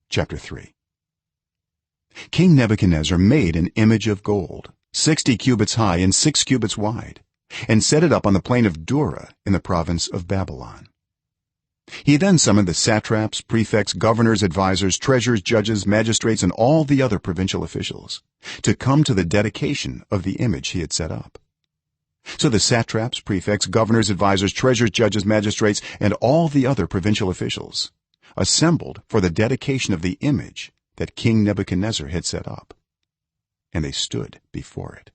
chapter 3. King Nebuchadnezzar made an image of gold 60 cubits high and 6 cubits wide and set it up on the plain of Dura in the province of Babylon. He then summoned the satraps, prefects, governors, advisors, treasurers, judges, magistrates, and all the other provincial officials to come to the dedication of the image he had set up. So the satraps, prefects, governors, advisors, treasurers, judges, magistrates, and all the other provincial officials assembled for the dedication of the image that King Nebuchadnezzar had set up, and they stood before it.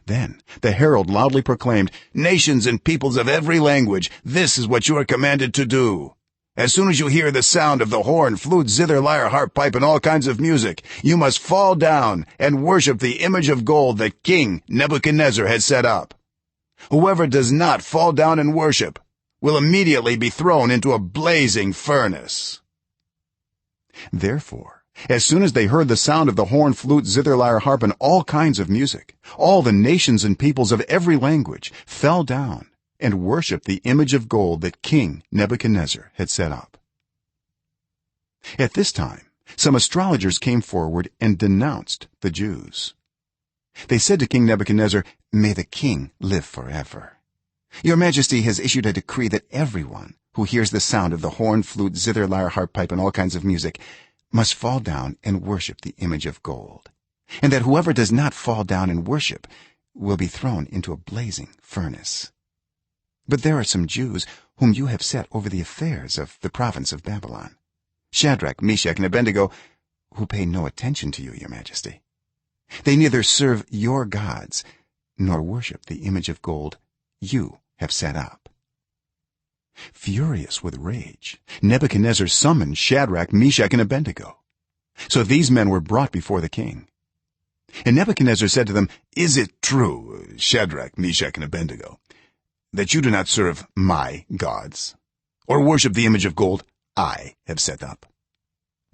Then the herald loudly proclaimed, "Nations and peoples of every language, this is what you are commanded to do. As soon as you hear the sound of the horn, flute, zither, lyre, harp, pipe, and all kinds of music, you must fall down and worship the image of gold that King Nebuchadnezzar has set up. Whoever does not fall down and worship will immediately be thrown into a blazing furnace." Therefore, as soon as they heard the sound of the horn, flute, zither, lyre, harp, and all kinds of music, all the nations and peoples of every language fell down and worshipped the image of gold that King Nebuchadnezzar had set up. At this time, some astrologers came forward and denounced the Jews. They said to King Nebuchadnezzar, "May the king live forever. Your majesty has issued a decree that everyone who hears the sound of the horn, flute, zither, lyre, harp, pipe, and all kinds of music must fall down and worship the image of gold, and that whoever does not fall down and worship will be thrown into a blazing furnace. But there are some Jews whom you have set over the affairs of the province of Babylon, Shadrach, Meshach, and Abednego, who pay no attention to you, your majesty. They neither serve your gods nor worship the image of gold you have set up." Furious with rage, Nebuchadnezzar summoned Shadrach, Meshach, and Abednego. So these men were brought before the king. And Nebuchadnezzar said to them, "Is it true, Shadrach, Meshach, and Abednego, that you do not serve my gods or worship the image of gold I have set up?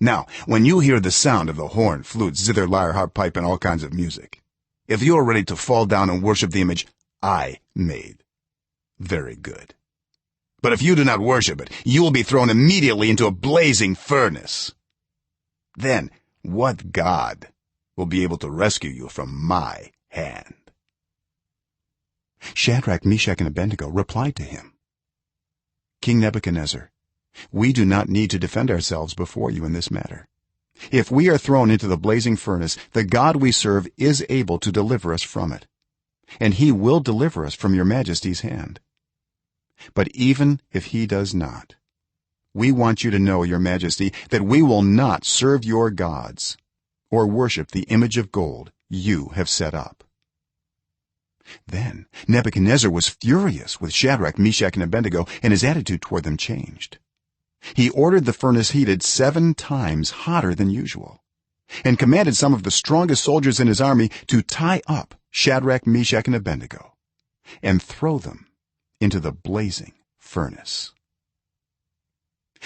Now, when you hear the sound of the horn, flute, zither, lyre, harp, pipe, and all kinds of music, if you are ready to fall down and worship the image I made, very good. But if you do not worship it, you will be thrown immediately into a blazing furnace. Then what god will be able to rescue you from my hand?" Shadrach, Meshach, and Abednego replied to him, "King Nebuchadnezzar, we do not need to defend ourselves before you in this matter. If we are thrown into the blazing furnace, the God we serve is able to deliver us from it, and he will deliver us from your majesty's hand. But even if he does not, we want you to know, your majesty, that we will not serve your gods or worship the image of gold you have set up." Then Nebuchadnezzar was furious with Shadrach, Meshach, and Abednego, and his attitude toward them changed. He ordered the furnace heated 7 times hotter than usual and commanded some of the strongest soldiers in his army to tie up Shadrach, Meshach, and Abednego and throw them into the blazing furnace.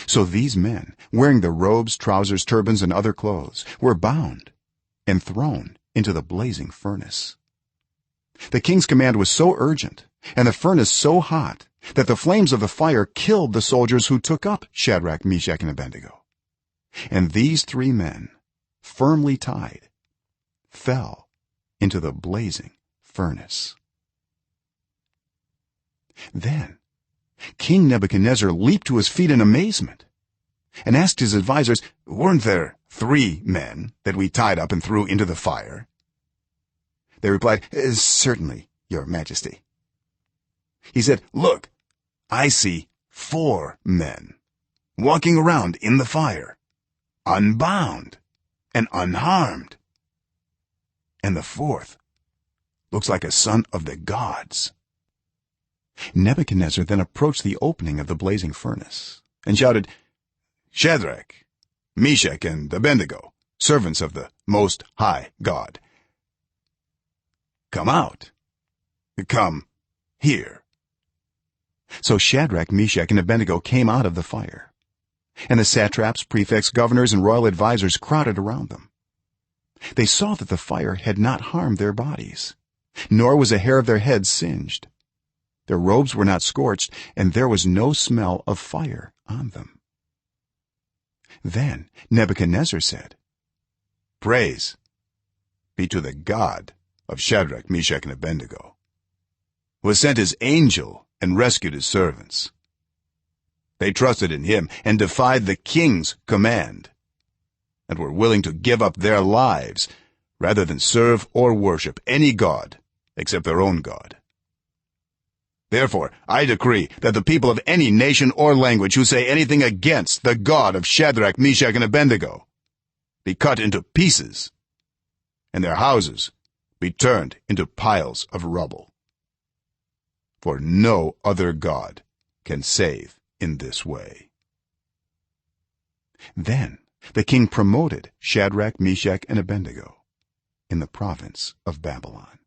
So these men, wearing the robes, trousers, turbans, and other clothes, were bound and thrown into the blazing furnace. The king's command was so urgent and the furnace so hot that the flames of the fire killed the soldiers who took up Shadrach, Meshach, and Abednego. And these 3 men, firmly tied, fell into the blazing furnace. Then King Nebuchadnezzar leaped to his feet in amazement and asked his advisors, "Weren't there 3 men that we tied up and threw into the fire?" They replied, "Certainly, your majesty." He said, "Look, I see 4 men walking around in the fire, unbound and unharmed, and the 4th looks like a son of the gods." Nebuchadnezzar then approached the opening of the blazing furnace and shouted, "Shadrach, Meshach, and Abednego, servants of the Most High God, come out. Come here." So Shadrach, Meshach, and Abednego came out of the fire, and the satraps, prefects, governors, and royal advisors crowded around them. They saw that the fire had not harmed their bodies, nor was a hair of their heads singed. Their robes were not scorched, and there was no smell of fire on them. then Nebuchadnezzar said, praise be to the god of Shadrach, Meshach, and Abednego, who has sent his angel and rescued his servants. They trusted in him and defied the king's command, and were willing to give up their lives rather than serve or worship any god except their own God. Therefore I decree that the people of any nation or language who say anything against the God of Shadrach, Meshach, and Abednego be cut into pieces, and their houses be turned into piles of rubble. For no other God can save in this way." Then the king promoted Shadrach, Meshach, and Abednego in the province of Babylon.